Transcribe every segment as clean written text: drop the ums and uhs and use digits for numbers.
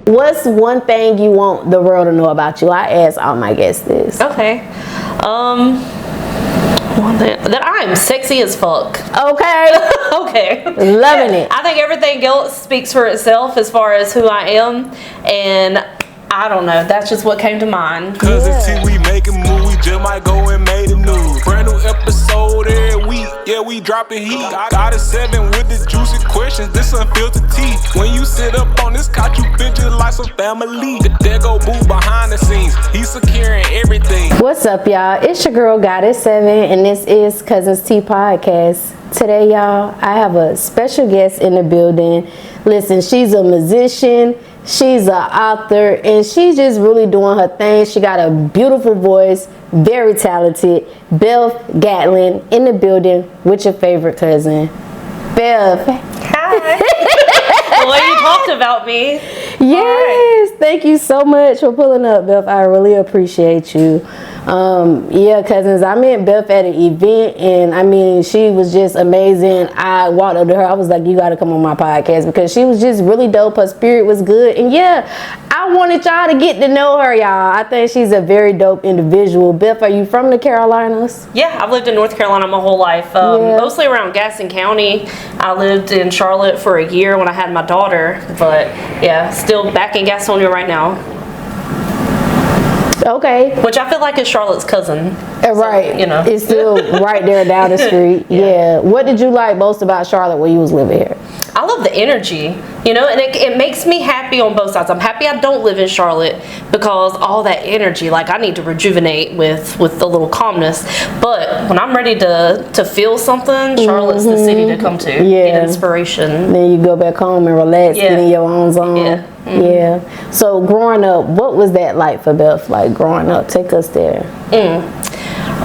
What's one thing you want the world to know about you? I ask all my guests this. Okay. One thing, that I'm sexy as fuck. Okay. Okay. Loving it. I think everything else speaks for itself as far as who I am, and I don't know. That's just what came to mind. Cuz until we make a move, we just might go and make the news. Brand new episode every week, yeah, we dropping heat. Got a 7 with the juicy questions, this unfiltered tea. When you sit up on this couch, you feel just like some family. There go Boo behind the scenes, he's securing everything. What's up, y'all? It's your girl, Goddess 7, and this is Cuzns Tea Podcast. Today, y'all, I have a special guest in the building. Listen, she's a musician. She's an author, and she's just really doing her thing. She got a beautiful voice, very talented. Beth Gatlin in the building with your favorite cousin, Beth. Hi. The way you talked about me. Yes, thank you so much for pulling up, Beth. I really appreciate you. Yeah, Cuzns, I met Beth at an event, and I mean, she was just amazing. I walked up to her, I was like, you gotta come on my podcast, because she was just really dope. Her spirit was good, and yeah, I wanted y'all to get to know her, y'all. I think she's a very dope individual. Beth, are you from the Carolinas? Yeah, I've lived in North Carolina my whole life, mostly around Gaston County. I lived in Charlotte for a year when I had my daughter, but yeah, still back in Gastonia right now. Okay. Which I feel like is Charlotte's cousin. Right. So, you know. It's still right there down the street. Yeah. What did you like most about Charlotte when you was living here? I love the energy, you know, and it makes me happy on both sides. I'm happy I don't live in Charlotte because all that energy, like I need to rejuvenate with a little calmness. But when I'm ready to feel something, Charlotte's the city to come to. Yeah. Get inspiration. Then you go back home and relax, get in your own zone. Yeah. Mm-hmm. Yeah. So growing up, what was that like for Beth? Like growing up, take us there.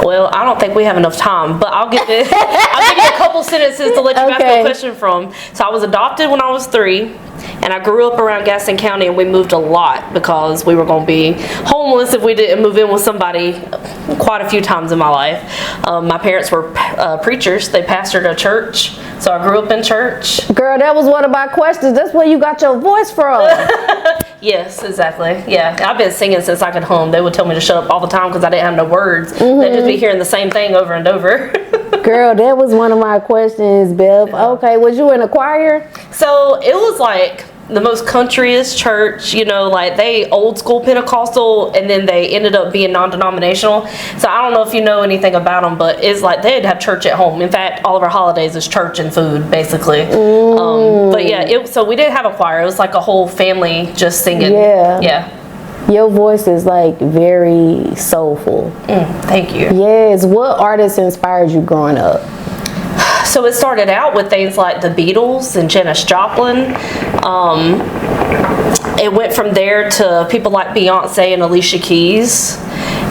Well, I don't think we have enough time, but I'll give you a couple sentences to let you ask the question from. So I was adopted when I was 3, and I grew up around Gaston County, and we moved a lot because we were going to be homeless if we didn't move in with somebody quite a few times in my life. My parents were preachers. They pastored a church, so I grew up in church. Girl, that was one of my questions. That's where you got your voice from. Yes, exactly. Yeah, I've been singing since I could hum. They would tell me to shut up all the time because I didn't have no words. They'd just be hearing the same thing over and over. Girl, that was one of my questions, Beth. Okay, was you in a choir? So it was like the most countryest church, you know, like they old school Pentecostal, and then they ended up being non-denominational. So I don't know if you know anything about them, but it's like they'd have church at home. In fact, all of our holidays is church and food, basically. But yeah, so we didn't have a choir. It was like a whole family just singing. Yeah. Your voice is like very soulful. Thank you. Yes. What artists inspired you growing up? So it started out with things like the Beatles and Janis Joplin. It went from there to people like Beyonce and Alicia Keys.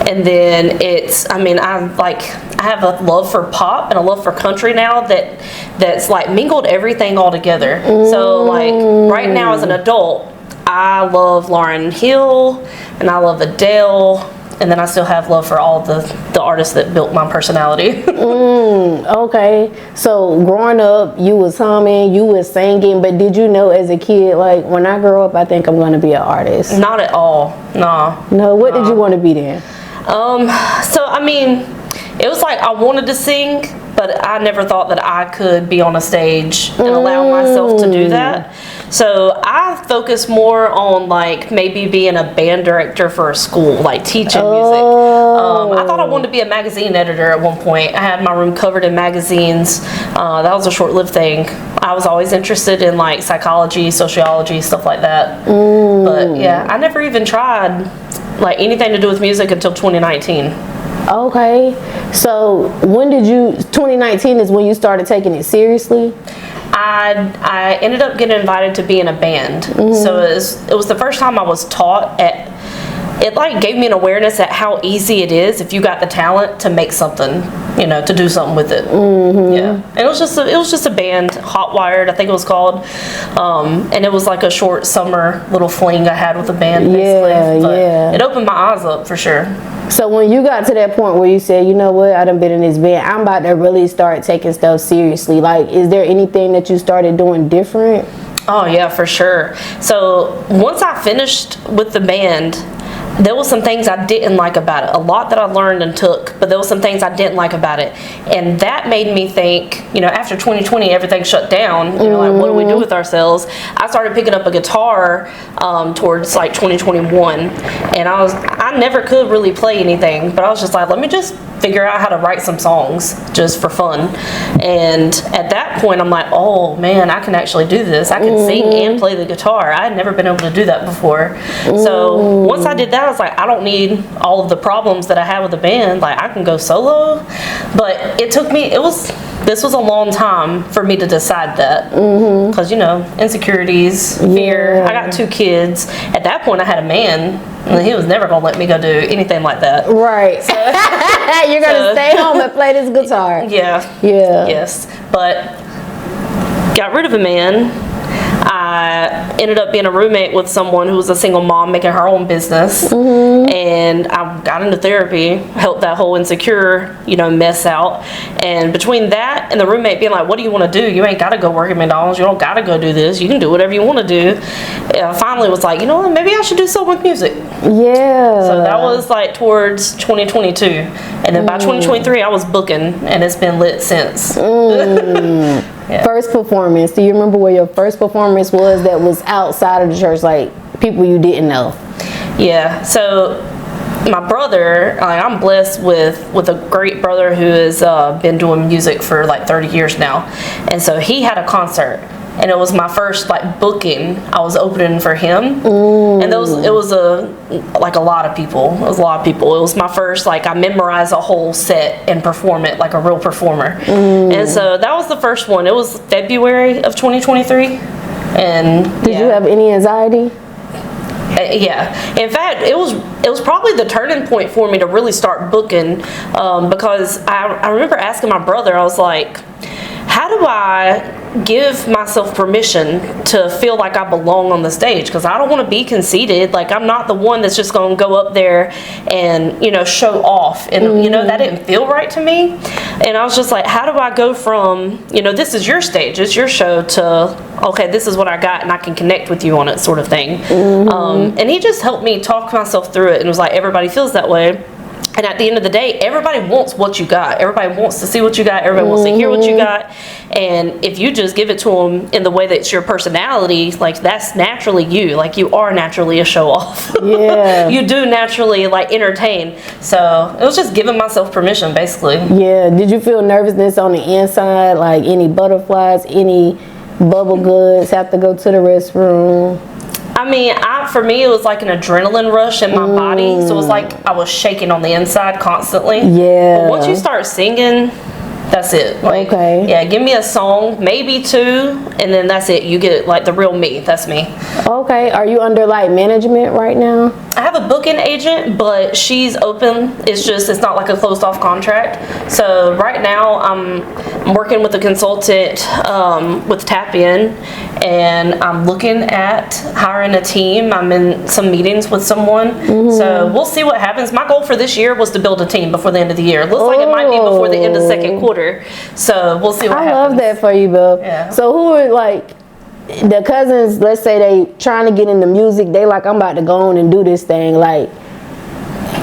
And then I have a love for pop and a love for country now that's like mingled everything all together. So like right now as an adult, I love Lauryn Hill and I love Adele, and then I still have love for all the artists that built my personality. Okay, so growing up, you was humming, you was singing, but did you know as a kid, like, when I grow up, I think I'm going to be an artist? Not at all. No, what did you want to be then? So, I mean, it was like I wanted to sing, but I never thought that I could be on a stage and allow myself to do that. So I focused more on like maybe being a band director for a school, like teaching music. I thought I wanted to be a magazine editor at one point. I had my room covered in magazines. That was a short-lived thing. I was always interested in like psychology, sociology, stuff like that. But yeah, I never even tried like anything to do with music until 2019. Okay, so 2019 is when you started taking it seriously? I ended up getting invited to be in a band. So it was the first time I was taught it like gave me an awareness at how easy it is if you got the talent to make something, you know, to do something with it. Yeah, and it was just a band, Hot Wired, I think it was called, and it was like a short summer little fling I had with the band. Basically. But it opened my eyes up for sure. So when you got to that point where you said, you know what, I done been in this band, I'm about to really start taking stuff seriously, like, is there anything that you started doing different? Oh yeah, for sure. So once I finished with the band, there was some things I didn't like about it. A lot that I learned and took, but there was some things I didn't like about it. And that made me think, after 2020, everything shut down. Like, what do we do with ourselves? I started picking up a guitar towards like 2021. And I never could really play anything, but I was just like, let me just figure out how to write some songs just for fun. And at that point, I'm like, oh man, I can actually do this. I can sing and play the guitar. I had never been able to do that before. So once I did that, I was like, I don't need all of the problems that I had with the band. Like, I can go solo. But it took me, this was a long time for me to decide that. Because, insecurities, fear. I got 2 kids. At that point, I had a man, and he was never going to let me go do anything like that. Right. So, you're going to stay home and play this guitar. Yeah. Yes. But got rid of a man. I ended up being a roommate with someone who was a single mom making her own business. And I got into therapy, helped that whole insecure, mess out. And between that and the roommate being like, what do you want to do? You ain't got to go work at McDonald's. You don't got to go do this. You can do whatever you want to do. I finally was like, maybe I should do something with music. Yeah. So that was like towards 2022. And then by 2023, I was booking, and it's been lit since. Yeah. First performance. Do you remember where your first performance was that was outside of the church, like people you didn't know? Yeah. So my brother, I'm blessed with a great brother who has been doing music for like 30 years now. And so he had a concert. And it was my first booking. I was opening for him, and it was a lot of people. It was a lot of people. It was my first I memorized a whole set and perform it like a real performer. And so that was the first one. It was February of 2023. And did you have any anxiety? Yeah. In fact, it was probably the turning point for me to really start booking, because I remember asking my brother. I was like, how do I give myself permission to feel like I belong on the stage? Because I don't want to be conceited. I'm not the one that's just going to go up there and show off, and that didn't feel right to me. And I was just like, how do I go from this is your stage, it's your show, to okay, this is what I got and I can connect with you on it, sort of thing. And he just helped me talk myself through it, and was like, everybody feels that way. And at the end of the day, everybody wants what you got. Everybody wants to see what you got. Everybody wants to hear what you got. And if you just give it to them in the way that's your personality, that's naturally you. You are naturally a show off. Yeah. You do naturally entertain. So it was just giving myself permission, basically. Yeah. Did you feel nervousness on the inside? Any butterflies, any bubble goods, have to go to the restroom? For me, it was like an adrenaline rush in my body. So it was like I was shaking on the inside constantly. Yeah. But once you start singing, that's it. Okay. Yeah, give me a song, maybe 2, and then that's it. You get the real me. That's me. Okay. Are you under management right now? I have a booking agent, but she's open. It's not like a closed off contract. So right now I'm working with a consultant with Tap In, and I'm looking at hiring a team. I'm in some meetings with someone. So we'll see what happens. My goal for this year was to build a team before the end of the year. Looks like it might be before the end of second quarter. So we'll see what happens. I love that for you, Beth. Yeah. So who are the Cuzns, let's say they trying to get into music, they I'm about to go on and do this thing.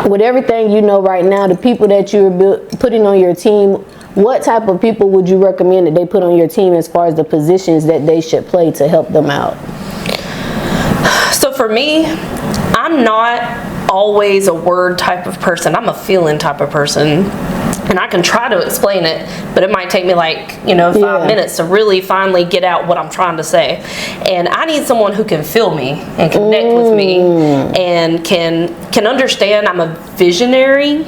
With everything right now, the people that you're putting on your team, what type of people would you recommend that they put on your team as far as the positions that they should play to help them out? So for me, I'm not always a word type of person. I'm a feeling type of person. And I can try to explain it, but it might take me 5 minutes to really finally get out what I'm trying to say. And I need someone who can feel me and connect with me, and can understand I'm a visionary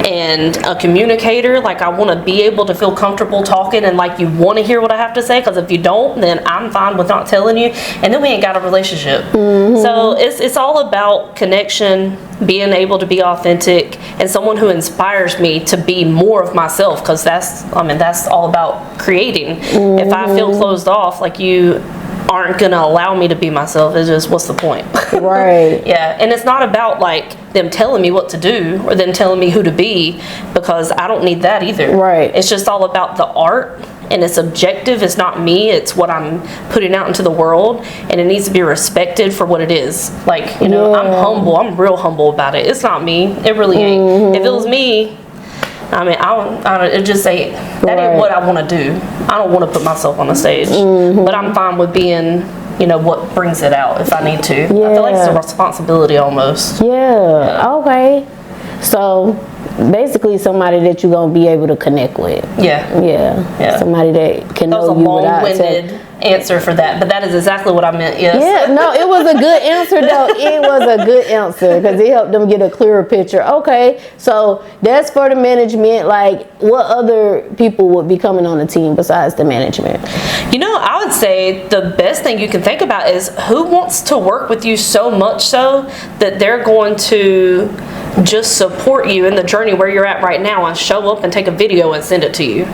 and a communicator. I want to be able to feel comfortable talking, and you want to hear what I have to say, because if you don't, then I'm fine with not telling you, and then we ain't got a relationship. So it's all about connection, being able to be authentic, and someone who inspires me to be more of myself, because that's all about creating. If I feel closed off, you aren't gonna allow me to be myself, it's just, what's the point? Right. Yeah. And it's not about them telling me what to do or them telling me who to be, because I don't need that either. Right. It's just all about the art and it's objective. It's not me. It's what I'm putting out into the world, and it needs to be respected for what it is. Like, you know, I'm humble. I'm real humble about it. It's not me. It really ain't. If it was me, I mean, it just ain't. That ain't what I want to do. I don't want to put myself on the stage, but I'm fine with being, you know, what brings it out if I need to. I feel like it's a responsibility almost. Okay. So basically somebody that you're going to be able to connect with. Yeah. Somebody that can know you without long-winded answer for that, but that is exactly what I meant. Yes. Yeah, no, it was a good answer though. It was a good answer because it helped them get a clearer picture. Okay, so that's for the management. Like, what other people would be coming on the team besides the management? You know, I would say the best thing you can think about is who wants to work with you so much so that they're going to just support you in the journey where you're at right now and show up and take a video and send it to you.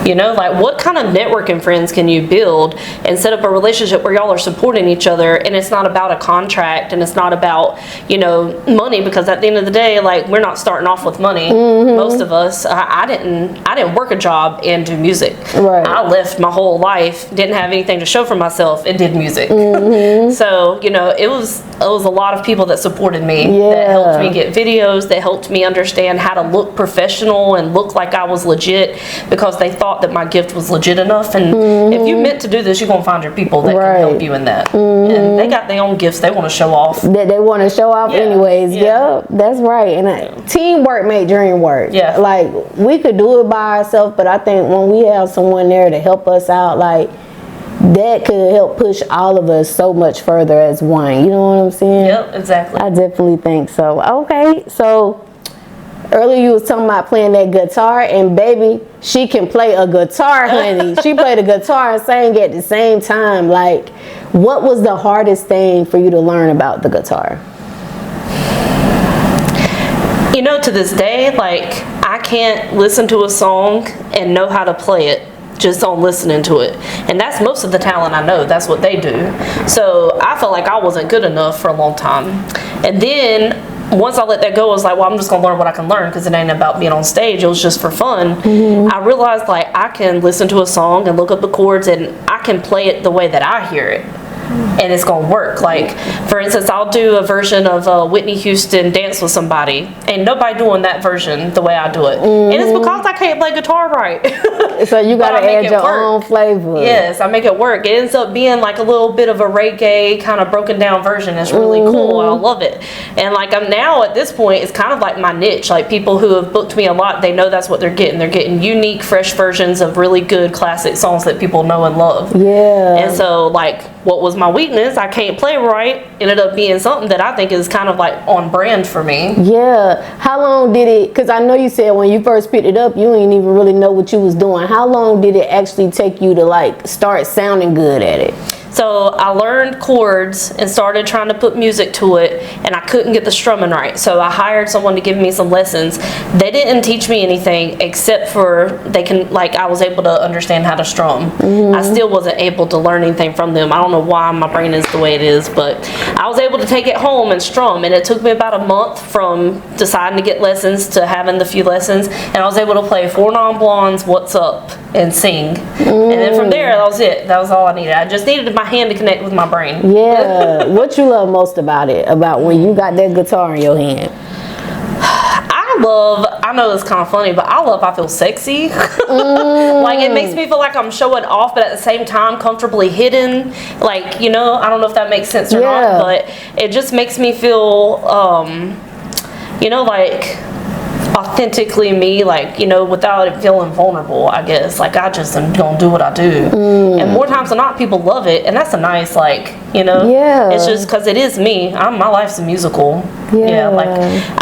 You know, like, what kind of networking friends can you build and set up a relationship where y'all are supporting each other, and it's not about a contract and it's not about, you know, money, because at the end of the day, like, we're not starting off with money. Most of us, I didn't work a job and do music. I left my whole life, didn't have anything to show for myself, and did music. So, you know, it was a lot of people that supported me, that helped me get videos, that helped me understand how to look professional and look like I was legit, because they thought that my gift was legit enough. And if you meant to do this, you're gonna find your people that can help you in that. And they got their own gifts they want to show off. That they want to show off anyways. That's right. And teamwork make dream work. Like, we could do it by ourselves, but I think when we have someone there to help us out, like, that could help push all of us so much further as one. You know what I'm saying? Yep, exactly. I definitely think so. Okay, so earlier you was talking about playing that guitar, and baby, she can play a guitar, honey. She played a guitar and sang at the same time. Like, what was the hardest thing for you to learn about the guitar? You know, to this day, like, I can't listen to a song and know how to play it just on listening to it. And that's most of the talent I know. That's what they do. So I felt like I wasn't good enough for a long time. And then once I let that go, I was like, well, I'm just gonna learn what I can learn, because it ain't about being on stage. It was just for fun. I realized, like, I can listen to a song and look up the chords, and I can play it the way that I hear it, and it's gonna work. Like, for instance, I'll do a version of Whitney Houston, Dance With Somebody, and nobody doing that version the way I do it. And it's because I can't play guitar right. So you gotta add your own flavor. Yes, I make it work. It ends up being like a little bit of a reggae kind of broken down version. It's really cool. I love it. And like, I'm now at this point, it's kind of like my niche. Like, people who have booked me a lot, they know that's what they're getting. They're getting unique, fresh versions of really good classic songs that people know and love. And so, like, what was my weakness, I can't play right, ended up being something that I think is kind of like on brand for me. How long did it, because I know you said when you first picked it up, you didn't even really know what you was doing. How long did it actually take you to, like, start sounding good at it? So I learned chords and started trying to put music to it, and I couldn't get the strumming right. So I hired someone to give me some lessons. They didn't teach me anything except for I was able to understand how to strum. I still wasn't able to learn anything from them. I don't know why my brain is the way it is, but I was able to take it home and strum, and it took me about a month from deciding to get lessons to having the few lessons, and I was able to play Four Non Blondes, What's Up, and sing. And then from there, that was it. That was all I needed. I just needed my hand to connect with my brain. What you love most about it, about when you got that guitar in your hand? I know it's kind of funny, but I feel sexy. Like, it makes me feel like I'm showing off, but at the same time comfortably hidden. Like, you know, I don't know if that makes sense or not, but it just makes me feel you know, like, authentically me, like, you know, without it feeling vulnerable, I guess. Like, I just am gonna do what I do. And more times than not, people love it, and that's a nice, like, you know, it's just because it is me. My life's a musical. Like,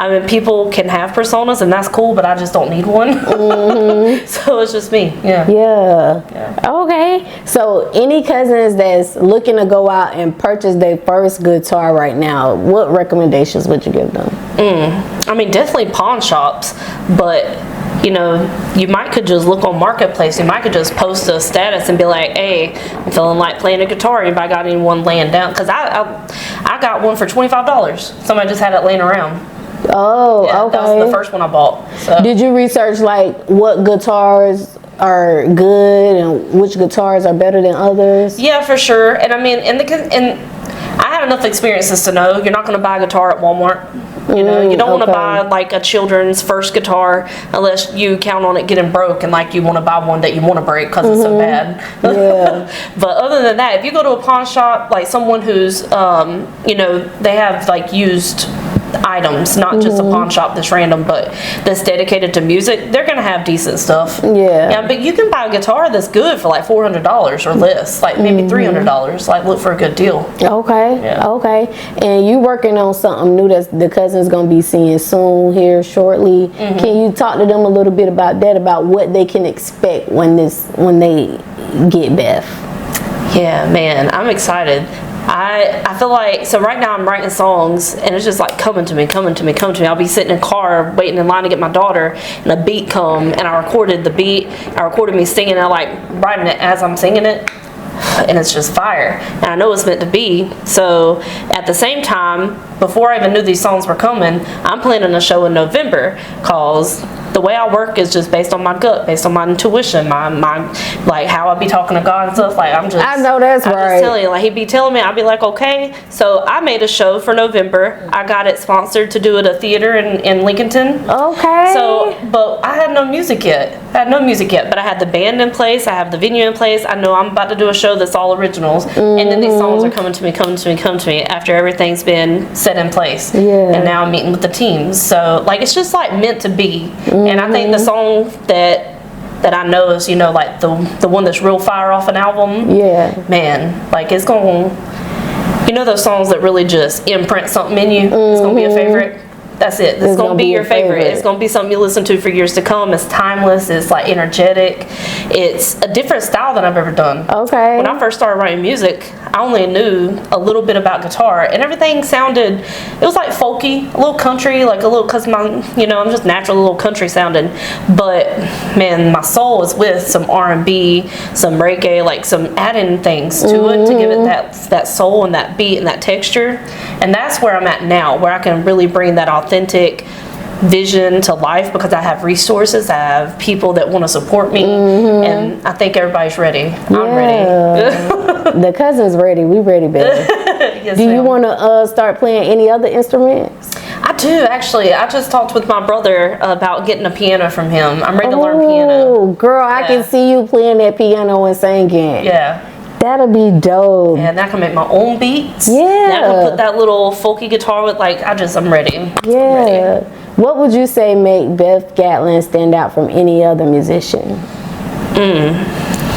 I mean, people can have personas, and that's cool, but I just don't need one. So it's just me. Okay, so any cousins that's looking to go out and purchase their first guitar right now, what recommendations would you give them? I mean, definitely pawn shops, but, you know, you could just look on Marketplace. You might could just post a status and be like, hey, I'm feeling like playing a guitar. Anybody got anyone laying down? Because I got one for $25. Somebody just had it laying around. Okay. That was the first one I bought. So. Did you research, like, what guitars are good and which guitars are better than others? Yeah, for sure. And I mean, and I had enough experiences to know you're not going to buy a guitar at Walmart. You know, you don't want to buy like a children's first guitar unless you count on it getting broke and like you want to buy one that you want to break because it's so bad. Yeah. But other than that, if you go to a pawn shop, like someone who's, you know, they have like used items, not just a pawn shop that's random, but that's dedicated to music, they're gonna have decent stuff. Yeah, but you can buy a guitar that's good for like $400 or less, like maybe $300. Like, look for a good deal. Okay. Okay. And you working on something new that the Cuzns gonna be seeing soon here shortly. Can you talk to them a little bit about that, about what they can expect when they get Beth? Yeah, man, I'm excited. I feel like, so right now I'm writing songs and it's just like coming to me. I'll be sitting in a car waiting in line to get my daughter and a beat come, and I recorded the beat. I recorded me singing, and I like writing it as I'm singing it, and it's just fire. And I know it's meant to be. So at the same time, before I even knew these songs were coming, I'm planning a show in November, cause the way I work is just based on my gut, based on my intuition, my like how I be talking to God and stuff. Like I know that's right. I'm just telling you, like he'd be telling me, I'd be like, okay. So I made a show for November. I got it sponsored to do at a theater in Lincolnton. Okay. So, but I had no music yet. But I had the band in place. I have the venue in place. I know I'm about to do a show that's all originals, and then these songs are coming to me after everything's been set in place. Yeah. And now I'm meeting with the teams. So like it's just like meant to be. And I think the song that I know is, you know, like the one that's real fire off an album. Yeah. Man, like it's going, you know, those songs that really just imprint something in you. It's going to be a favorite. That's it. It's going to be your favorite. It's going to be something you listen to for years to come. It's timeless. It's like energetic. It's a different style than I've ever done. Okay. When I first started writing music, I only knew a little bit about guitar, and everything sounded, it was like folky, a little country, like a little, cause you know, I'm just naturally a little country sounding. But man, my soul is with some R&B, some reggae, like some adding things to it to give it that soul and that beat and that texture. And that's where I'm at now, where I can really bring that authentic vision to life, because I have resources, I have people that want to support me, and I think everybody's ready. I'm ready. The Cuzns ready. We ready, baby. Yes, do you want to start playing any other instruments? I do, actually. I just talked with my brother about getting a piano from him. I'm ready to learn piano. Oh, girl, I can see you playing that piano and singing. Yeah. That'll be dope. Yeah, and I can make my own beats. Yeah. And I can put that little folky guitar with, like, I'm ready. Yeah. I'm ready. What would you say make Beth Gatlin stand out from any other musician?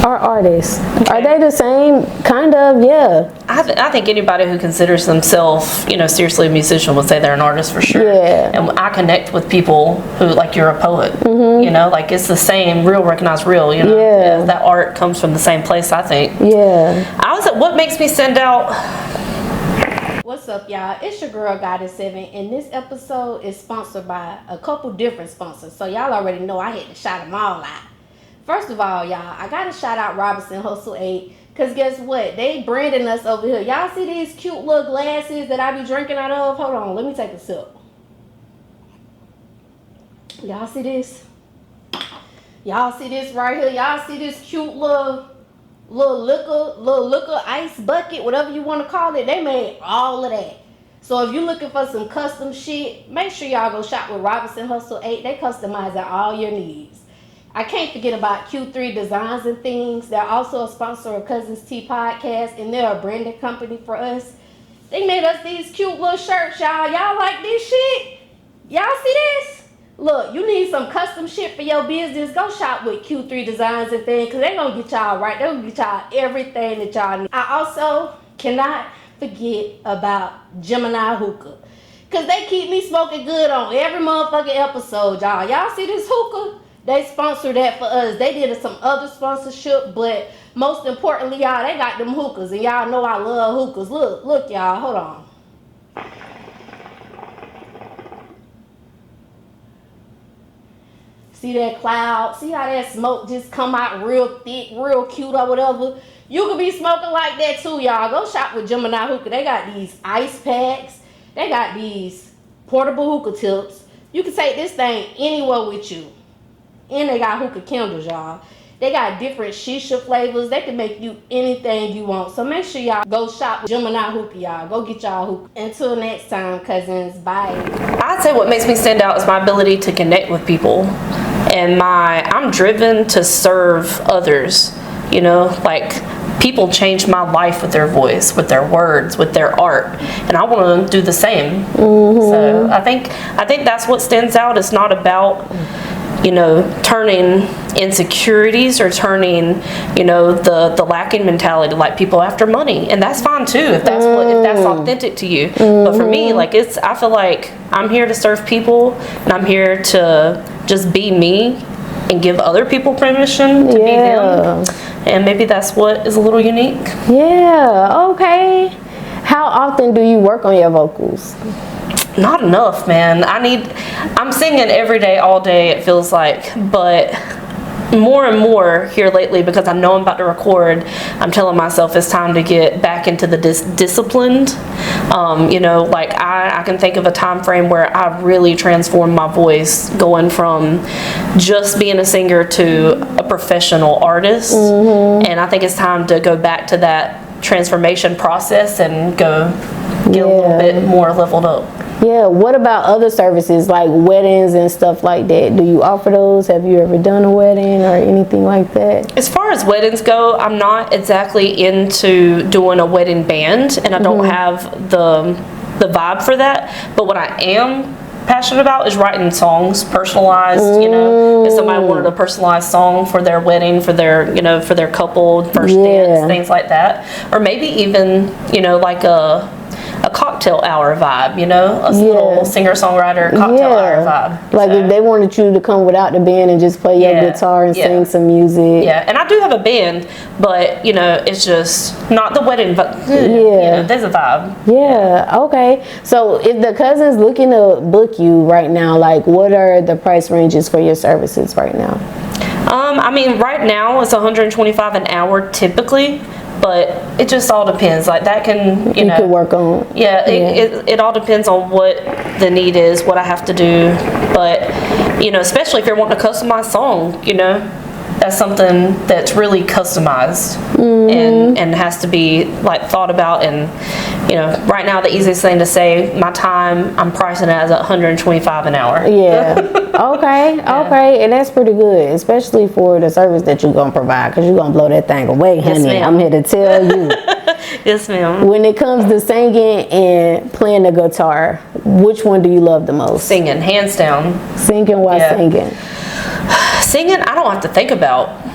Or artist? Okay. Are they the same? Kind of, yeah. I think anybody who considers themselves, you know, seriously a musician would say they're an artist for sure. Yeah. And I connect with people who, like, you're a poet. You know, like it's the same, real recognize real, you know. Yeah. That art comes from the same place, I think. Yeah. I was like, what makes me stand out? What's up, y'all? It's your girl Goddess 7, and this episode is sponsored by a couple different sponsors. So y'all already know I had to shout them all out. First of all, y'all, I gotta shout out Robinson Hustle 8, because guess what? They branding us over here. Y'all see these cute little glasses that I be drinking out of? Hold on, let me take a sip. Y'all see this? Y'all see this right here? Y'all see this cute little liquor ice bucket, whatever you want to call it? They made all of that. So if you're looking for some custom shit, make sure y'all go shop with Robinson Hustle 8. They customize all your needs. I can't forget about Q3 Designs and Things. They're also a sponsor of Cuzns Tea Podcast, and they're a branding company for us. They made us these cute little shirts, y'all. Y'all like this shit? Y'all see this? Look, you need some custom shit for your business, go shop with Q3 Designs and Things, because they're going to get y'all right. They're going to get y'all everything that y'all need. I also cannot forget about Gemini Hookah, because they keep me smoking good on every motherfucking episode, y'all. Y'all see this hookah? They sponsored that for us. They did some other sponsorship, but most importantly, y'all, they got them hookahs, and y'all know I love hookahs. Look, y'all, hold on. See that cloud? See how that smoke just come out real thick, real cute or whatever? You could be smoking like that too, y'all. Go shop with Gemini Hookah. They got these ice packs. They got these portable hookah tips. You can take this thing anywhere with you. And they got hookah candles, y'all. They got different shisha flavors. They can make you anything you want. So make sure y'all go shop with Gemini Hookah, y'all. Go get y'all hookah. Until next time, Cuzns, bye. I'd say what makes me stand out is my ability to connect with people. And I'm driven to serve others. You know, like, people change my life with their voice, with their words, with their art, and I want to do the same. So I think that's what stands out. It's not about, you know, turning insecurities or turning, you know, the lacking mentality, like people after money, and that's fine too if that's authentic to you. But for me, like, I feel like I'm here to serve people, and I'm here to just be me and give other people permission to be them. And maybe that's what is a little unique. Yeah, okay. How often do you work on your vocals? Not enough, man. I'm singing every day, all day, it feels like. But more and more here lately, because I know I'm about to record, I'm telling myself it's time to get back into the disciplined. You know, like I can think of a time frame where I really transformed my voice, going from just being a singer to a professional artist. And I think it's time to go back to that transformation process and get a little bit more leveled up. Yeah, what about other services like weddings and stuff like that? Do you offer those? Have you ever done a wedding or anything like that? As far as weddings go, I'm not exactly into doing a wedding band, and I don't have the vibe for that. But what I am passionate about is writing songs, personalized. You know, if somebody wanted a personalized song for their wedding, for their, you know, for their couple first dance, things like that, or maybe even, you know, like a cocktail hour vibe, you know, a little singer-songwriter cocktail hour vibe. Like if they wanted you to come without the band and just play your guitar and sing some music. Yeah, and I do have a band, but, you know, it's just not the wedding, but, you know, there's a vibe. Yeah, okay. So if the Cuzns looking to book you right now, like what are the price ranges for your services right now? I mean, right now it's $125 an hour typically. But it just all depends. Like that can, you know, could work on. Yeah, it all depends on what the need is, what I have to do. But, you know, especially if you're wanting a customized song, you know, that's something that's really customized and has to be like thought about. And, you know, right now the easiest thing to say, my time, I'm pricing it as $125 an hour. Yeah. Okay. Okay. And that's pretty good, especially for the service that you're going to provide, because you're going to blow that thing away, honey. Yes, I'm here to tell you. Yes, ma'am. When it comes to singing and playing the guitar, which one do you love the most? Singing, hands down. Singing while singing? Singing, I don't have to think about.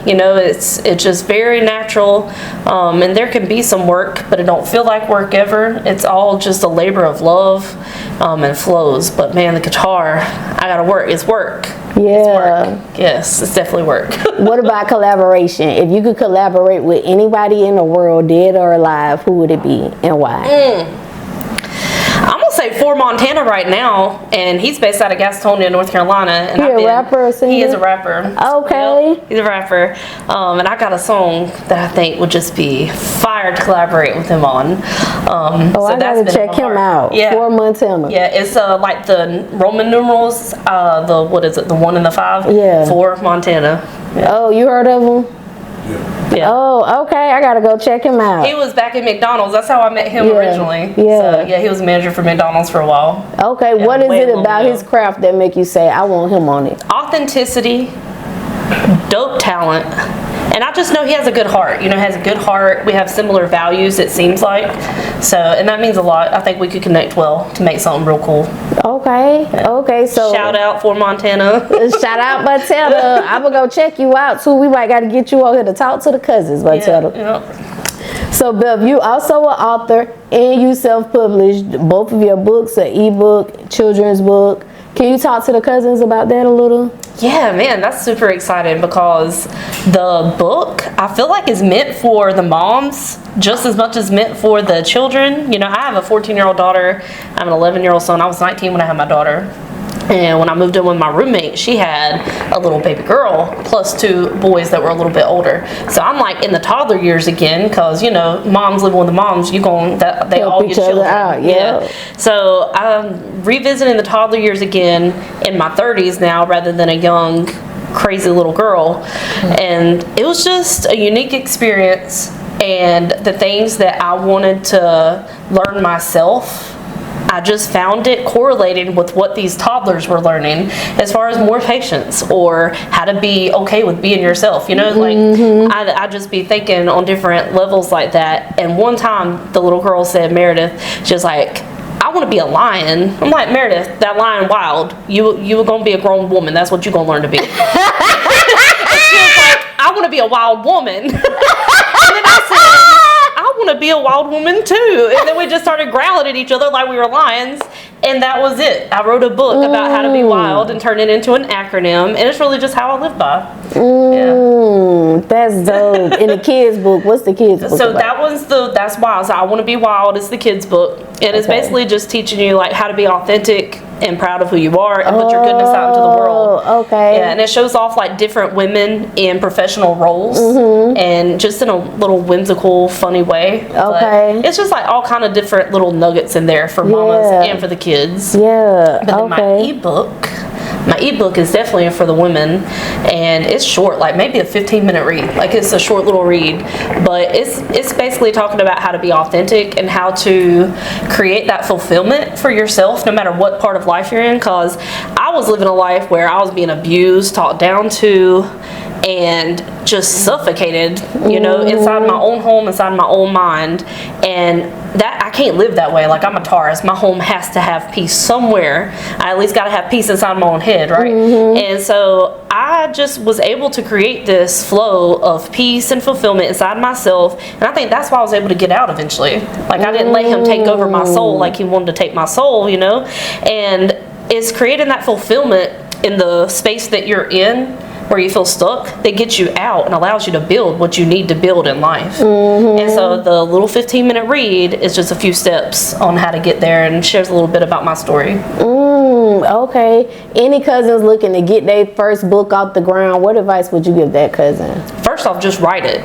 You know, it's just very natural, and there can be some work, but it don't feel like work ever. It's all just a labor of love, and flows. But man, the guitar, I gotta work. It's work. Yeah. It's work. Yes, it's definitely work. What about collaboration? If you could collaborate with anybody in the world, dead or alive, who would it be and why? I'm gonna say for Montana right now, and he's based out of Gastonia, North Carolina. And He a rapper or singer? He is a rapper. Okay. Yep, he's a rapper, and I got a song that I think would just be fire to collaborate with him on. So I gotta check him out. Yeah. For Montana. Yeah, it's like the Roman numerals. What is it? The 1 and the 5. Yeah. For Montana. Yeah. Oh, you heard of him? Yeah. Oh, okay. I gotta go check him out. He was back at McDonald's. That's how I met him originally. Yeah. So, yeah, he was a manager for McDonald's for a while. Okay. What is it about his craft that make you say, I want him on it? Authenticity, dope talent, and I just know he has a good heart. You know, has a good heart. We have similar values, it seems like. So, and that means a lot. I think we could connect well to make something real cool. Okay. Yeah. Okay. So shout out for Montana. Shout out Montana. I'm gonna go check you out too. We might gotta get you over here to talk to the Cuzns, Montana. Yeah. So Beth, you also an author and you self-published both of your books, an ebook, children's book. Can you talk to the Cuzns about that a little? Yeah, man, that's super exciting because the book, I feel like, is meant for the moms just as much as meant for the children. You know, I have a 14-year-old daughter. I have an 11-year-old son. I was 19 when I had my daughter. And when I moved in with my roommate, she had a little baby girl plus 2 boys that were a little bit older. So I'm like in the toddler years again, because, you know, moms living with the moms, they all get children out. Yeah. So I'm revisiting the toddler years again in my 30s now, rather than a young crazy little girl. And it was just a unique experience, and the things that I wanted to learn myself, I just found it correlating with what these toddlers were learning as far as more patience or how to be okay with being yourself, you know, like I just be thinking on different levels like that. And one time the little girl said, Meredith, she was like, I want to be a lion. I'm like, Meredith, that lion wild. You were going to be a grown woman. That's what you're going to learn to be. And she was like, I want to be a wild woman. And then I said, I want to be a wild woman too. And then we just started growling at each other like we were lions. And that was it. I wrote a book about how to be wild and turned it into an acronym. And it's really just how I live by. That's dope. In the kids book, what's the kids book So about? that's wild. So I Want to Be Wild is the kids book. And it's basically just teaching you like how to be authentic and proud of who you are and put your goodness out into the world. Okay. Yeah, and it shows off like different women in professional roles and just in a little whimsical, funny way. Okay. But it's just like all kind of different little nuggets in there for mamas and for the kids. Yeah. But then my ebook is definitely for the women, and it's short, like maybe a 15-minute read. Like it's a short little read, but it's basically talking about how to be authentic and how to create that fulfillment for yourself no matter what part of life you're in. Because I was living a life where I was being abused, talked down to, and just suffocated, you know, inside my own home, inside my own mind. And that I can't live that way. Like I'm a Taurus. My home has to have peace somewhere. I at least got to have peace inside my own head, right? And so I just was able to create this flow of peace and fulfillment inside myself. And I think that's why I was able to get out eventually. Like I didn't let him take over my soul like he wanted to take my soul, you know? And it's creating that fulfillment in the space that you're in, where you feel stuck, that gets you out and allows you to build what you need to build in life. And so the little 15-minute read is just a few steps on how to get there and shares a little bit about my story. Okay. Any cousins looking to get their first book off the ground, what advice would you give that cousin? First off, just write it.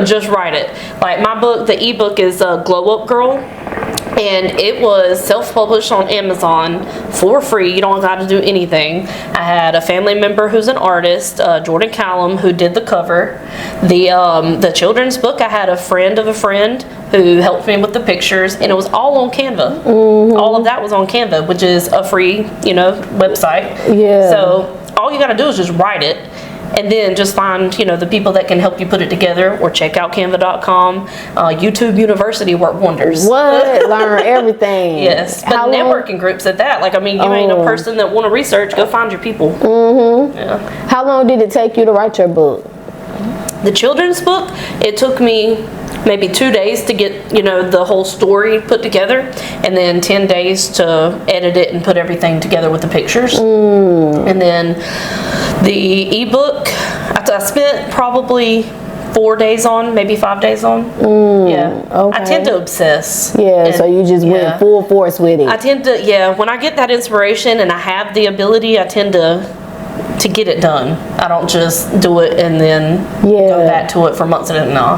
Just write it. Like my book, the ebook is Glow Up Girl. And it was self-published on Amazon for free. You don't got to do anything. I had a family member who's an artist, Jordan Callum, who did the cover. The children's book, I had a friend of a friend who helped me with the pictures, and it was all on Canva. All of that was on Canva, which is a free, you know, website. Yeah. So all you got to do is just write it. And then just find, you know, the people that can help you put it together, or check out canva.com. YouTube University work wonders. What? Learn everything. Yes. But networking groups at that. Like, I mean, you ain't a person that want to research, go find your people. Yeah. How long did it take you to write your book? The children's book, it took me maybe 2 days to get, you know, the whole story put together, and then 10 days to edit it and put everything together with the pictures. And then the ebook, I spent probably 4 days on, maybe 5 days on. Yeah. Okay. I tend to obsess. Yeah, so you just went full force with it. I tend to, when I get that inspiration and I have the ability, I tend to get it done. I don't just do it and then go back to it for months and no.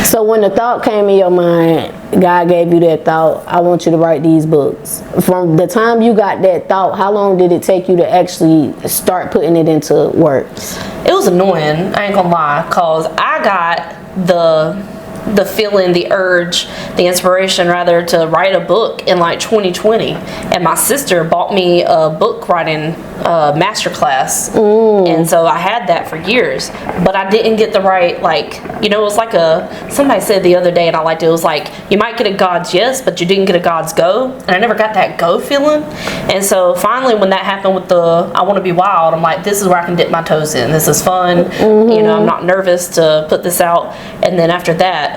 So when the thought came in your mind, God gave you that thought, I want you to write these books. From the time you got that thought, how long did it take you to actually start putting it into words? It was annoying, I ain't gonna lie, cause I got the feeling, the urge, the inspiration rather, to write a book in like 2020, and my sister bought me a book writing masterclass, and so I had that for years, but I didn't get the right, like, you know, it was like somebody said the other day, and I liked it, it was like, you might get a God's yes, but you didn't get a God's go, and I never got that go feeling. And so finally when that happened with the I Want to Be Wild, I'm like, this is where I can dip my toes in, this is fun, you know, I'm not nervous to put this out. And then after that,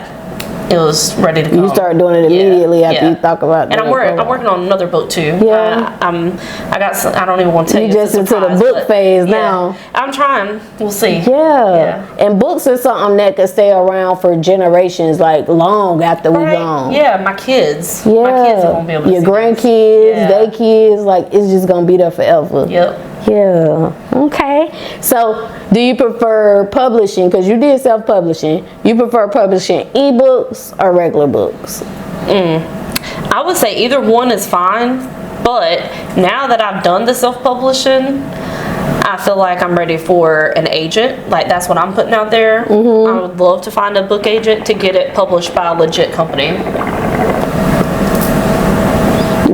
it was ready to go. You start doing it immediately after you talk about it. And I'm working on another book too. Yeah. I got some, I don't even want to tell you. You just into the book phase now. I'm trying. We'll see. Yeah. And books is something that could stay around for generations, like long after we're gone. Yeah, my kids. Yeah. My kids are gonna be able to your see grandkids, they kids, like it's just gonna be there forever. Yep. Yeah. Okay. So, do you prefer publishing? Because you did self-publishing. You prefer publishing ebooks or regular books? I would say either one is fine. But now that I've done the self-publishing, I feel like I'm ready for an agent. Like, that's what I'm putting out there. I would love to find a book agent to get it published by a legit company.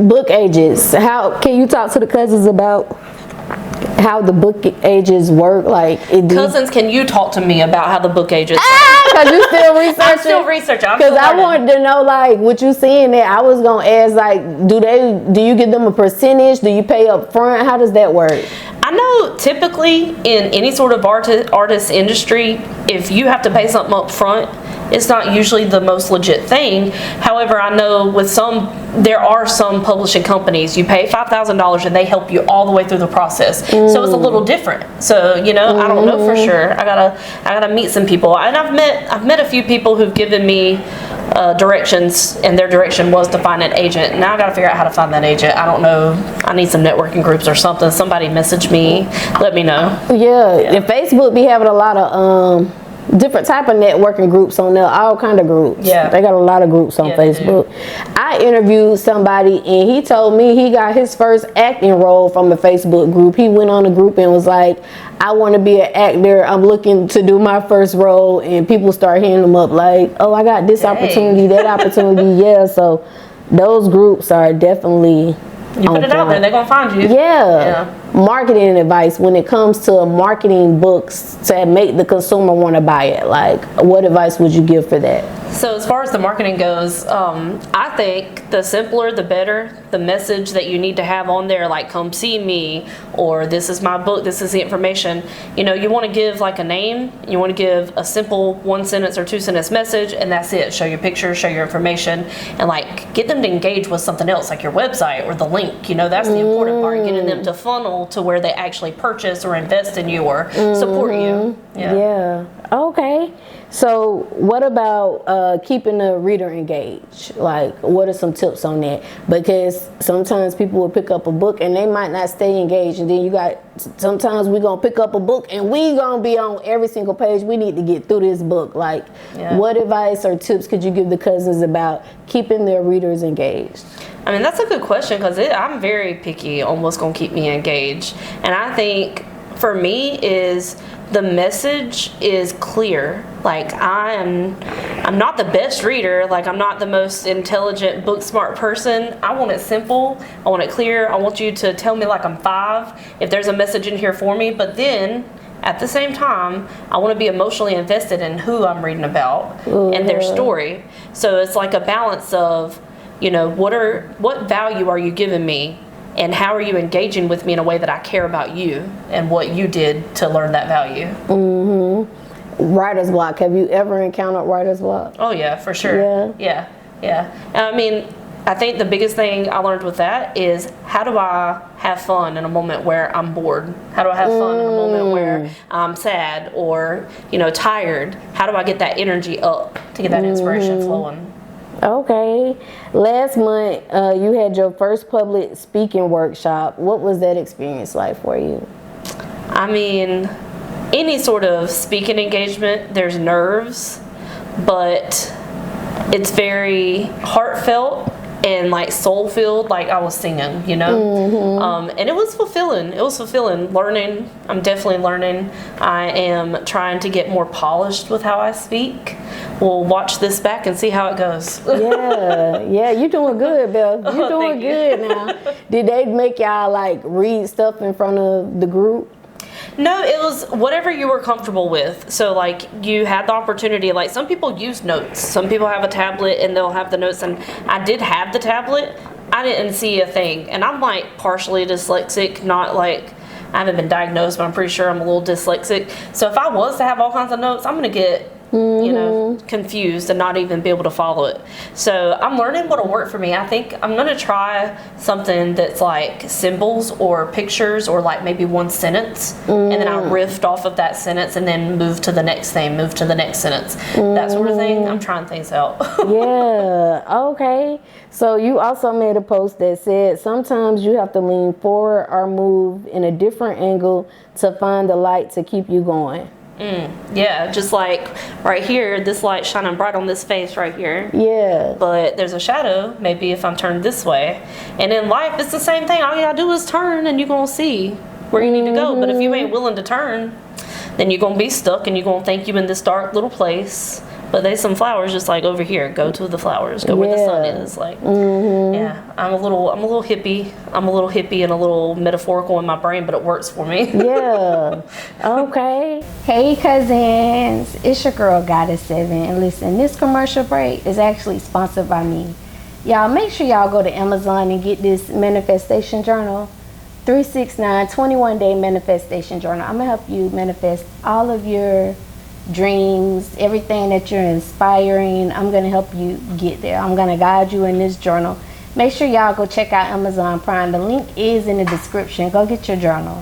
Book agents. How can you talk to the Cuzns about how the book agents work? Like, Cuzns, can you talk to me about how the book agents? Because you still researching. I'm still researching. Because I wanted to know, like, what you seeing there. I was gonna ask, like, do you give them a percentage? Do you pay up front? How does that work? I know typically in any sort of artist industry, if you have to pay something up front, it's not usually the most legit thing. However, I know with there are some publishing companies, you pay $5,000 and they help you all the way through the process. So it's a little different. So, I don't know for sure. I gotta meet some people. And I've met a few people who've given me directions, and their direction was to find an agent. Now I gotta figure out how to find that agent. I don't know. I need some networking groups or something. Somebody message me, let me know. Yeah. And Facebook be having a lot of different type of networking groups on there, all kind of groups. Yeah. They got a lot of groups on Facebook. I interviewed somebody and he told me he got his first acting role from a Facebook group. He went on a group and was like, I want to be an actor. I'm looking to do my first role. And people start hitting him up like, oh, I got this opportunity, that opportunity. Yeah, so those groups are definitely You put it out there, they're going to find you. Yeah. Marketing advice when it comes to marketing books to make the consumer want to buy it. Like, what advice would you give for that? So as far as the marketing goes, I think the simpler the better. The message that you need to have on there, like come see me, or this is my book, this is the information. You want to give like a name, you want to give a simple 1-sentence or 2-sentence message, and that's it. Show your pictures, show your information, and like get them to engage with something else, like your website or the link. That's the important part, getting them to funnel to where they actually purchase or invest in you or support you. Yeah. Okay. So what about keeping the reader engaged? Like, what are some tips on that? Because sometimes people will pick up a book and they might not stay engaged, and then sometimes we're gonna pick up a book and we gonna be on every single page. We need to get through this book. Like, what advice or tips could you give the Cuzns about keeping their readers engaged? I mean, that's a good question, because I'm very picky on what's going to keep me engaged. And I think for me is the message is clear. Like, I'm not the best reader. Like, I'm not the most intelligent, book smart person. I want it simple. I want it clear. I want you to tell me like I'm 5 if there's a message in here for me. But then at the same time, I want to be emotionally invested in who I'm reading about and their story. So it's like a balance of, what value are you giving me, and how are you engaging with me in a way that I care about you and what you did to learn that value. Writer's block. Have you ever encountered writer's block? Oh yeah, for sure. Yeah. I mean, I think the biggest thing I learned with that is, how do I have fun in a moment where I'm bored? How do I have fun in a moment where I'm sad or, tired? How do I get that energy up to get that inspiration flowing? Okay. Last month, you had your first public speaking workshop. What was that experience like for you? I mean, any sort of speaking engagement, there's nerves, but it's very heartfelt and like soul-filled, like I was singing, and it was fulfilling. Learning. I'm definitely learning. I am trying to get more polished with how I speak. We'll watch this back and see how it goes. Yeah, you're doing good, Beth. You're doing good now. Did they make y'all like read stuff in front of the group? No, it was whatever you were comfortable with. So like, you had the opportunity, like some people use notes. Some people have a tablet and they'll have the notes, and I did have the tablet. I didn't see a thing. And I'm like partially dyslexic, not like, I haven't been diagnosed, but I'm pretty sure I'm a little dyslexic. So if I was to have all kinds of notes, I'm gonna get confused and not even be able to follow it. So I'm learning what'll work for me. I think I'm gonna try something that's like symbols or pictures, or like maybe 1 sentence, and then I riff off of that sentence and then move to the next thing, move to the next sentence, that sort of thing. I'm trying things out. Yeah, okay. So you also made a post that said sometimes you have to lean forward or move in a different angle to find the light to keep you going. Yeah, just like right here, this light shining bright on this face right here. Yeah. But there's a shadow, maybe if I'm turned this way. And in life, it's the same thing. All you gotta do is turn and you're gonna see. where you need to go. But if you ain't willing to turn, then you're gonna be stuck, and you're gonna think you in this dark little place. But there's some flowers just like over here. Go to the flowers. Go where the sun is. Like, yeah. I'm a little hippie. I'm a little hippie and a little metaphorical in my brain, but it works for me. Yeah. Okay. Hey Cuzns, it's your girl Goddess7, and listen, this commercial break is actually sponsored by me. Y'all make sure y'all go to Amazon and get this manifestation journal, 369 21-day manifestation journal. I'm gonna help you manifest all of your dreams, everything that you're inspiring. I'm gonna help you get there. I'm gonna guide you in this journal. Make sure y'all go check out Amazon Prime. The link is in the description. Go get your journal.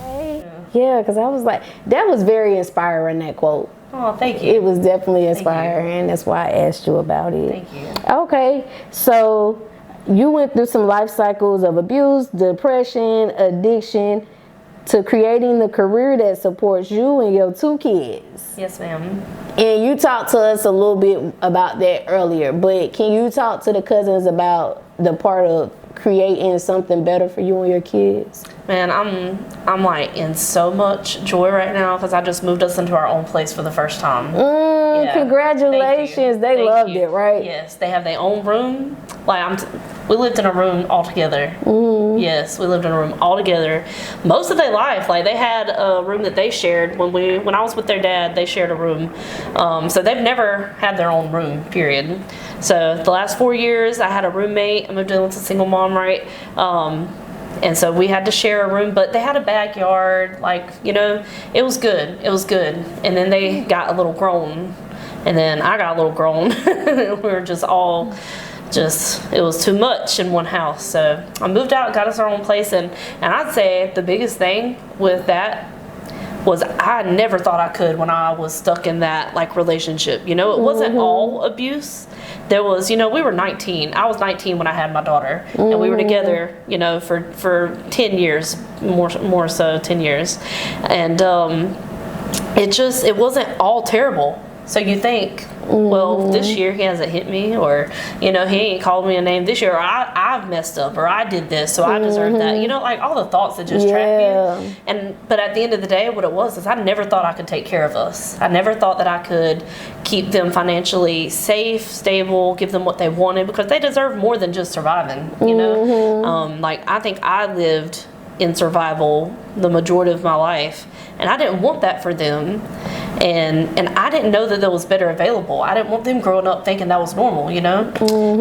Yeah, because I was like, that was very inspiring, that quote. Oh, thank you. It was definitely inspiring. That's why I asked you about it. Thank you. Okay, so you went through some life cycles of abuse, depression, addiction, to creating the career that supports you and your 2 kids. Yes, ma'am. And you talked to us a little bit about that earlier, but can you talk to the Cuzns about the part of creating something better for you and your kids? Man, I'm like in so much joy right now because I just moved us into our own place for the first time. Yeah. Congratulations. They loved it, right? Yes, they have their own room. Like we lived in a room all together. Yes, we lived in a room all together most of their life. Like they had a room that they shared when I was with their dad. They shared a room, so they've never had their own room. Period. So the last 4 years, I had a roommate. I moved in with a single mom, right? And so we had to share a room, but they had a backyard. Like, you know, it was good. It was good. And then they got a little grown, and then I got a little grown. We were just all. It was too much in one house. So I moved out, got us our own place, and I'd say the biggest thing with that was I never thought I could when I was stuck in that like relationship. You know, it wasn't all abuse. There was, you know, we were 19. I was 19 when I had my daughter, and we were together, you know, for 10 years, more so 10 years, and it wasn't all terrible. So you think, well, this year he hasn't hit me, or, you know, he ain't called me a name this year, or I've messed up, or I did this, so I deserve that. You know, like all the thoughts that just trap you. But at the end of the day, what it was is I never thought I could take care of us. I never thought that I could keep them financially safe, stable, give them what they wanted, because they deserve more than just surviving, you know? Like, I think I lived in survival the majority of my life, and I didn't want that for them. And I didn't know that there was better available. I didn't want them growing up thinking that was normal, you know?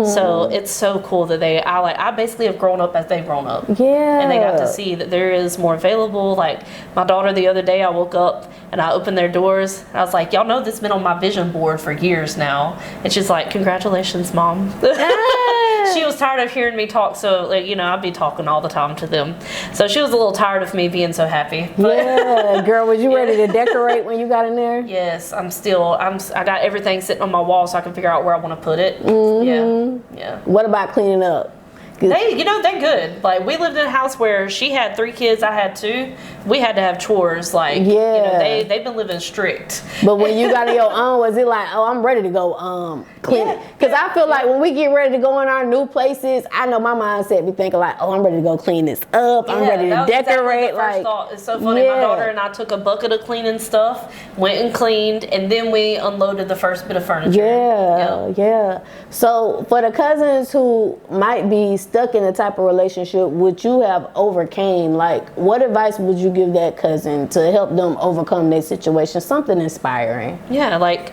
So it's so cool that I basically have grown up as they've grown up. Yeah. And they got to see that there is more available. Like my daughter the other day, I woke up and I opened their doors. And I was like, y'all know this has been on my vision board for years now. And she's like, congratulations, Mom. She was tired of hearing me talk, so like, you know, I'd be talking all the time to them. So she was a little tired of me being so happy. But, yeah, girl, was you ready to decorate when you got in there? Yes, I got everything sitting on my wall so I can figure out where I want to put it. Yeah. What about cleaning up? They're good. Like we lived in a house where she had 3 kids, I had 2. We had to have chores. Like, you know, they've been living strict. But when you got on your own, was it like, oh, I'm ready to go clean it? Because I feel like when we get ready to go in our new places, I know my mindset be thinking like, oh, I'm ready to go clean this up. I'm ready to decorate. Exactly the first thought. It's so funny. My daughter and I took a bucket of cleaning stuff, went and cleaned, and then we unloaded the first bit of furniture. Yeah. So for the Cuzns who might be stuck in the type of relationship which you have overcame, like what advice would you give that cousin to help them overcome their situation? Something inspiring. Yeah, like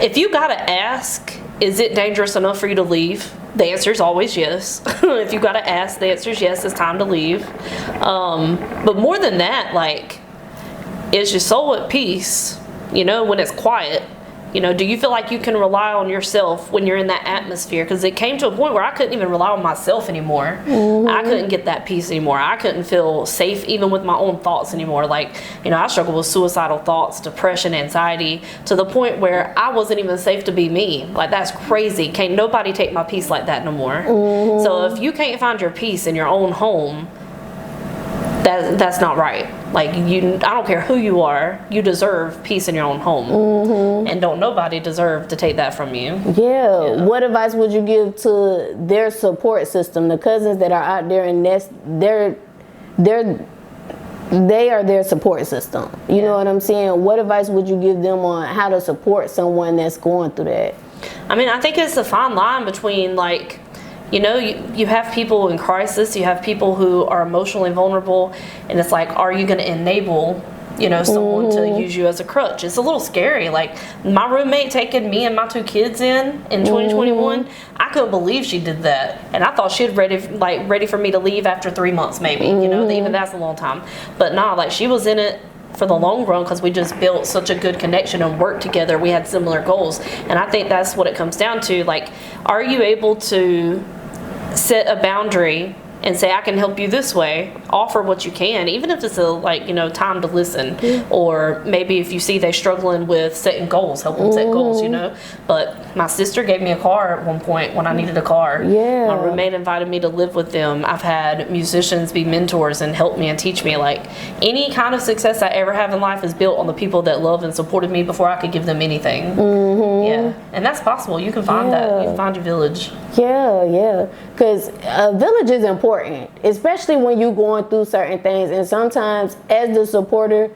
if you gotta ask, is it dangerous enough for you to leave? The answer is always yes. If you gotta ask, the answer is yes, it's time to leave. But more than that, like, is your soul at peace, you know, when it's quiet? You know, do you feel like you can rely on yourself when you're in that atmosphere? Because it came to a point where I couldn't even rely on myself anymore. I couldn't get that peace anymore. I couldn't feel safe even with my own thoughts anymore. Like, you know, I struggled with suicidal thoughts, depression, anxiety, to the point where I wasn't even safe to be me. Like, that's crazy. Can't nobody take my peace like that no more. So if you can't find your peace in your own home, that's not right. Like, I don't care who you are, you deserve peace in your own home. And don't nobody deserve to take that from you. Yeah. What advice would you give to their support system, the Cuzns that are out there and they're they are their support system. You know what I'm saying? What advice would you give them on how to support someone that's going through that? I mean, I think it's a fine line between, like, you know, you have people in crisis, you have people who are emotionally vulnerable, and it's like, are you going to enable, you know, someone to use you as a crutch? It's a little scary. Like, my roommate taking me and my 2 kids in 2021, I couldn't believe she did that. And I thought she had ready for me to leave after 3 months, maybe. You know, even that's a long time. But nah, like, she was in it for the long run because we just built such a good connection and worked together. We had similar goals. And I think that's what it comes down to. Like, are you able to set a boundary and say, I can help you this way, offer what you can, even if it's a, like, you know, time to listen, or maybe if you see they're struggling with setting goals, help them set goals, you know. But my sister gave me a car at one point when I needed a car. My roommate invited me to live with them. I've had musicians be mentors and help me and teach me. Like, any kind of success I ever have in life is built on the people that love and supported me before I could give them anything. Yeah, and that's possible. You can find that. You can find your village. Because a village is important, especially when you're going through certain things. And sometimes, as the supporter,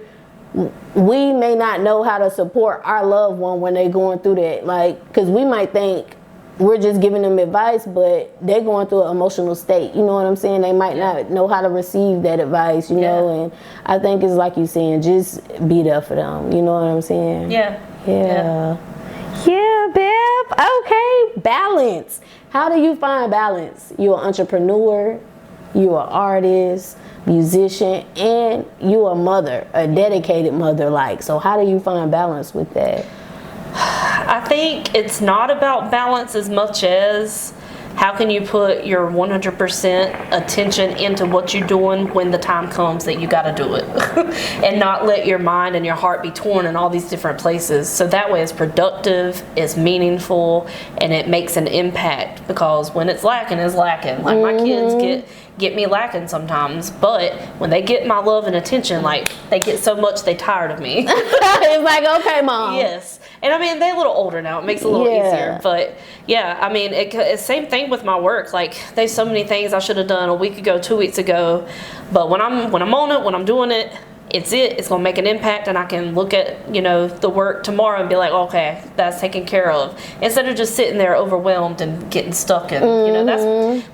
we may not know how to support our loved one when they're going through that. Like, because we might think we're just giving them advice, but they're going through an emotional state. You know what I'm saying? They might not know how to receive that advice, you know. And I think it's like you're saying, just be there for them. You know what I'm saying? Yeah, Beth. Okay, balance. How do you find balance? You're an entrepreneur, you're an artist, musician, and you're a mother, a dedicated mother. Like, so how do you find balance with that? I think it's not about balance as much as how can you put your 100% attention into what you're doing when the time comes that you got to do it and not let your mind and your heart be torn in all these different places. So that way it's productive, it's meaningful, and it makes an impact, because when it's lacking, it's lacking. Like, my kids get me lacking sometimes, but when they get my love and attention, like, they get so much they tired of me. It's like, okay, Mom. Yes. And I mean, they're a little older now. It makes it a little easier. But yeah, I mean, it's same thing with my work. Like, there's so many things I should have done a week ago, 2 weeks ago. But when I'm on it, when I'm doing it, it's going to make an impact, and I can look at, you know, the work tomorrow and be like, okay, that's taken care of, instead of just sitting there overwhelmed and getting stuck in, you know,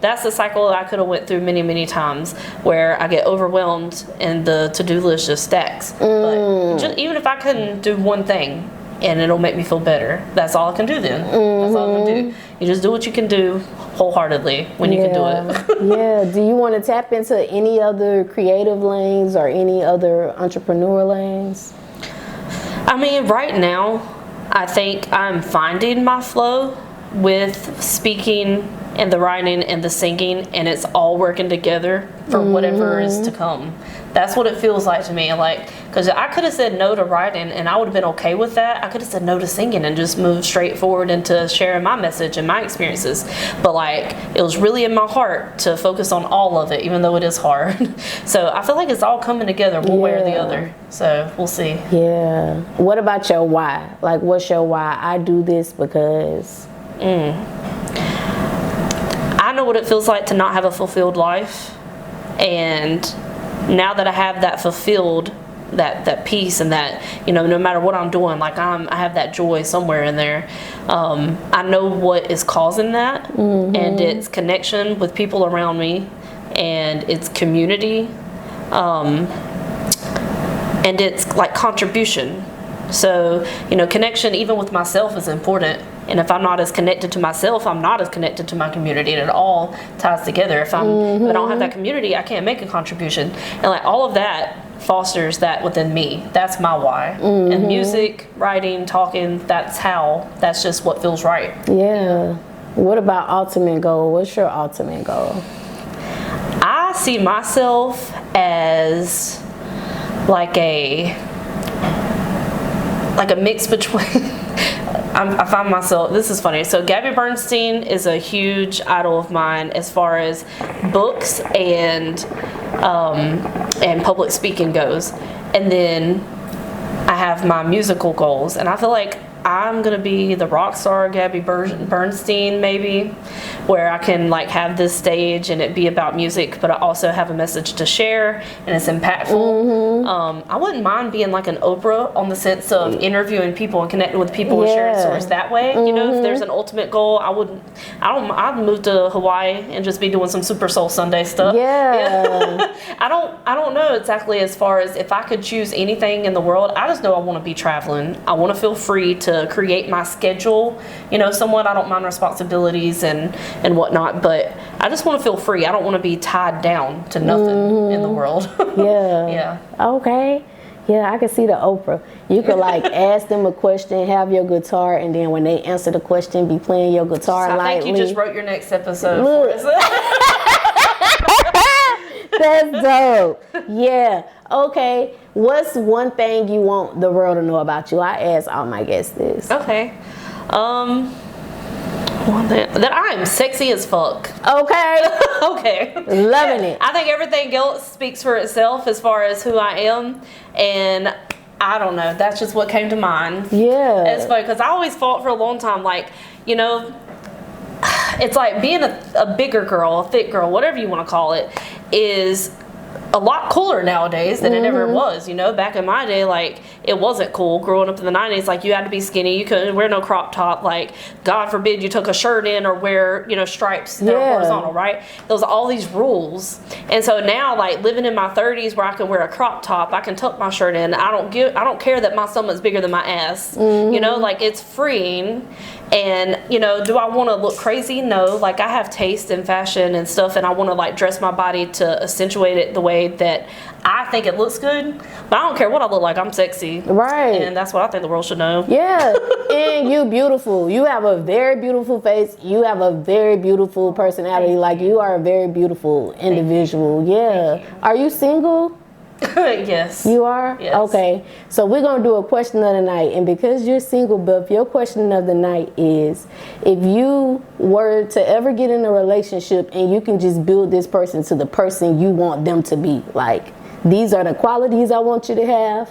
that's the cycle I could have went through many times, where I get overwhelmed and the to-do list just stacks. But even if I couldn't do one thing and it'll make me feel better, that's all I can do then. That's all I can do. You just do what you can do wholeheartedly when you can do it. Do you want to tap into any other creative lanes or any other entrepreneur lanes? I mean, right now, I think I'm finding my flow with speaking and the writing and the singing, and it's all working together for whatever is to come. That's what it feels like to me. Like, because I could have said no to writing and I would have been okay with that. I could have said no to singing and just moved straight forward into sharing my message and my experiences. But like, it was really in my heart to focus on all of it, even though it is hard. So I feel like it's all coming together one way or the other. So we'll see. Yeah. What about your why? Like, what's your why? I do this because... I know what it feels like to not have a fulfilled life, and now that I have that fulfilled, that peace, and that, you know, no matter what I'm doing, like I have that joy somewhere in there. I know what is causing that, and it's connection with people around me, and it's community, and it's like contribution. So, you know, connection even with myself is important. And if I'm not as connected to myself, I'm not as connected to my community. And it all ties together. If I don't have that community, I can't make a contribution. And like all of that fosters that within me. That's my why. And music, writing, talking, that's just what feels right. Yeah. What about ultimate goal? What's your ultimate goal? I see myself as like a mix between I find myself, this is funny, so Gabby Bernstein is a huge idol of mine as far as books and public speaking goes. And then I have my musical goals, and I feel like I'm gonna be the rock star Gabby Bernstein, maybe, where I can like have this stage and it be about music, but I also have a message to share and it's impactful. I wouldn't mind being like an Oprah on the sense of interviewing people and connecting with people and sharing stories that way. You know, if there's an ultimate goal, I'd move to Hawaii and just be doing some Super Soul Sunday stuff. Yeah. I don't know exactly as far as if I could choose anything in the world. I just know I want to be traveling. I want to feel free to create my schedule, you know, somewhat. I don't mind responsibilities and whatnot, but I just want to feel free. I don't want to be tied down to nothing in the world. Yeah. Okay. Yeah, I can see the Oprah. You could like ask them a question, have your guitar, and then when they answer the question, be playing your guitar lightly. I think you just wrote your next episode Look. for us. That's dope. Yeah. Okay. What's one thing you want the world to know about you? I ask all my guests this. Okay. That I am sexy as fuck. Okay. Okay. Loving it. I think everything else speaks for itself as far as who I am, and I don't know. That's just what came to mind. Yeah. It's funny because I always thought for a long time, like, you know, it's like being a bigger girl, a thick girl, whatever you want to call it, is a lot cooler nowadays than it ever was. You know, back in my day, like, it wasn't cool growing up in the 90s. Like, you had to be skinny, you couldn't wear no crop top, like, God forbid you took a shirt in or wear, you know, stripes that are horizontal, right? There was all these rules. And so now, like, living in my 30s where I can wear a crop top, I can tuck my shirt in, I don't care that my stomach's bigger than my ass. You know, like, it's freeing. And, you know, do I want to look crazy? No. Like, I have taste in fashion and stuff, and I want to, like, dress my body to accentuate it the way that I think it looks good. But I don't care what I look like. I'm sexy. Right. And that's what I think the world should know. Yeah. And you beautiful. You have a very beautiful face. You have a very beautiful personality. Like, you are a very beautiful individual. Yeah. Are you single? Yes. You are? Yes. Okay. So we're going to do a question of the night. And because you're single, Beth, your question of the night is, if you were to ever get in a relationship and you can just build this person to the person you want them to be, like, these are the qualities I want you to have.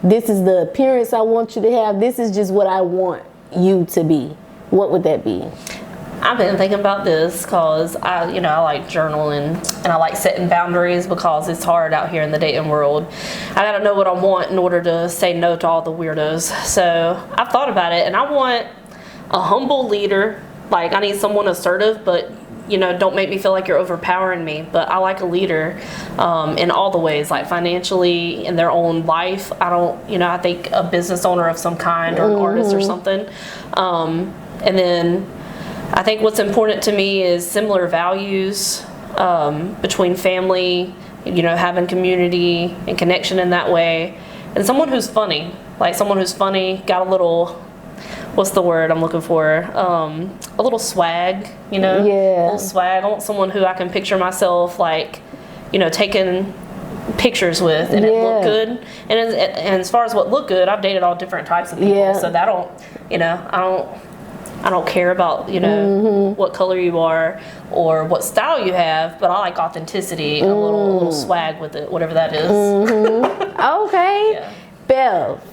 This is the appearance I want you to have. This is just what I want you to be. What would that be? I've been thinking about this because I like journaling and I like setting boundaries because it's hard out here in the dating world. I gotta know what I want in order to say no to all the weirdos. So I've thought about it, and I want a humble leader. Like, I need someone assertive, but, you know, don't make me feel like you're overpowering me. But I like a leader in all the ways, like financially, in their own life. I think a business owner of some kind or an artist or something. And then I think what's important to me is similar values between family, you know, having community and connection in that way. And someone who's funny, got a little, what's the word I'm looking for? A little swag, you know? Yeah. A little swag. I want someone who I can picture myself, like, you know, taking pictures with and it look good. And as far as what look good, I've dated all different types of people. So that I don't care about, you know, what color you are or what style you have, but I like authenticity and a little swag with it, whatever that is. Okay. Yeah. Beth,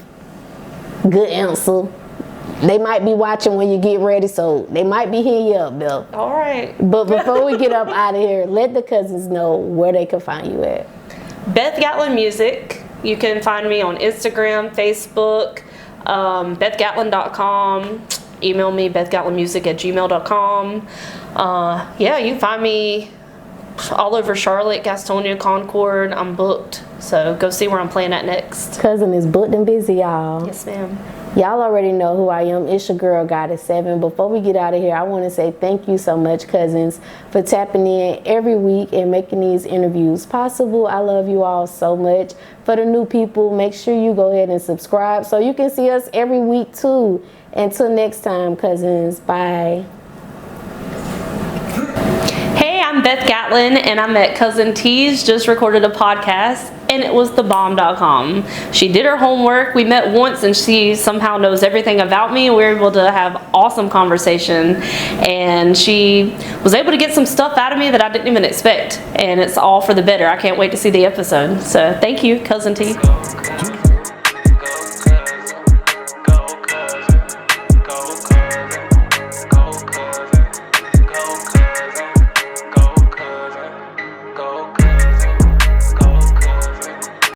good answer. They might be watching when you get ready, so they might be hitting you up, Beth. All right. But before we get up out of here, let the Cuzns know where they can find you at. Beth Gatlin Music. You can find me on Instagram, Facebook, BethGatlin.com. Email me, BethGatlinMusic@gmail.com. You can find me all over Charlotte, Gastonia, Concord. I'm booked, so go see where I'm playing at next. Cuzn is booked and busy, y'all. Yes, ma'am. Y'all already know who I am. It's your girl, Goddess 7. Before we get out of here, I want to say thank you so much, Cuzns, for tapping in every week and making these interviews possible. I love you all so much. For the new people, make sure you go ahead and subscribe so you can see us every week too. Until next time, Cuzns. Bye. Hey, I'm Beth Gatlin, and I'm at Cousin T's. Just recorded a podcast, and it was thebomb.com. She did her homework. We met once, and she somehow knows everything about me. We were able to have awesome conversation, and she was able to get some stuff out of me that I didn't even expect, and it's all for the better. I can't wait to see the episode. So thank you, Cousin T.